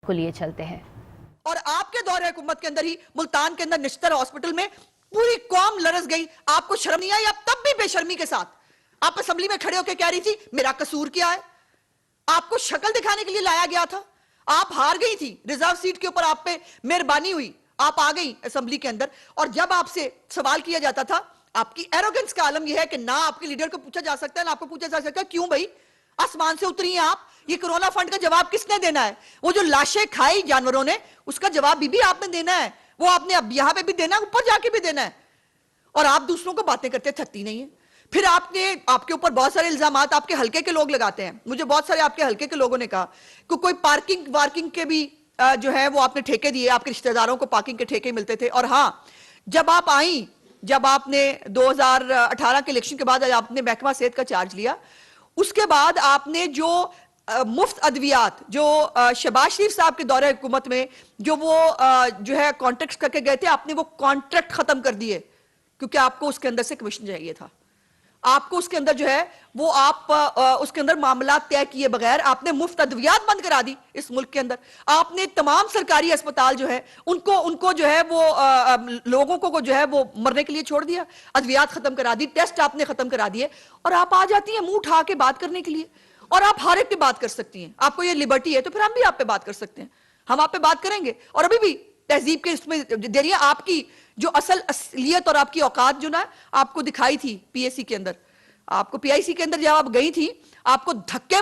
को लिए चलते हैं। और आपके दौरे हुकूमत के अंदर ही मुल्तान के अंदर निश्तर हॉस्पिटल में पूरी कौम लरस गई। आपको शर्म नहीं आई? आप तब भी बेशर्मी के साथ आप असेंबली में खड़े होकर कह रही थी मेरा कसूर क्या है। आपको शक्ल दिखाने के लिए लाया गया था। आप हार गई थी, रिजर्व सीट के ऊपर आप पे मेहरबानी हुई, आप आ गई असेंबली के अंदर। और जब आपसे सवाल किया जाता था, आपकी एरोगेंस का आलम यह है कि ना आपके लीडर को पूछा जा सकता है ना आपको पूछा जा सकता है क्यों भाई आसमान से उतरी हैं आप। ये कोरोना फंड का जवाब किसने देना है? वो जो लाशें खाई जानवरों ने, उसका जवाब भी आपने देना है। वो आपने अब यहां पे भी देना है, ऊपर जाके भी देना है। और आप दूसरों को बातें करते थकती नहीं है। फिर आपके ऊपर बहुत सारे इल्जाम आपके हल्के के लोग लगाते हैं। मुझे बहुत सारे आपके हल्के के लोगों ने कहा कि कोई पार्किंग वार्किंग के भी जो है वो आपने ठेके दिए, आपके रिश्तेदारों को पार्किंग के ठेके मिलते थे। और हां, जब आप आई, जब आपने 2018 के इलेक्शन के बाद आपने महकमा सेहत का चार्ज लिया, उसके बाद आपने जो मुफ्त अद्वियात जो शहबाज शरीफ साहब के दौरे हुकूमत में जो वो जो है कॉन्ट्रैक्ट करके गए थे, आपने वो कॉन्ट्रैक्ट खत्म कर दिए क्योंकि आपको उसके अंदर से कमीशन चाहिए था। आपको उसके अंदर जो है वो आप उसके अंदर मामला तय किए बगैर आपने मुफ्त अद्वियात बंद करा दी इस मुल्क के अंदर। आपने तमाम सरकारी अस्पताल जो है उनको जो है वो लोगों को जो है वो मरने के लिए छोड़ दिया, अद्वियात खत्म करा दी, टेस्ट आपने खत्म करा दिए। और आप आ जाती हैं मुंह उठा के बात करने के लिए। और आप हर एक पे बात कर सकती हैं, आपको ये लिबर्टी है तो फिर हम भी आप पे बात कर सकते हैं, हम आप पे बात करेंगे। और अभी भी तहजीब के इसमें दे रही है आपकी जो असलियत और आपकी औकात जो ना आपको दिखाई थी पीएसी के अंदर, आपको पीआईसी के अंदर जब आप गई थी, आपको धक्के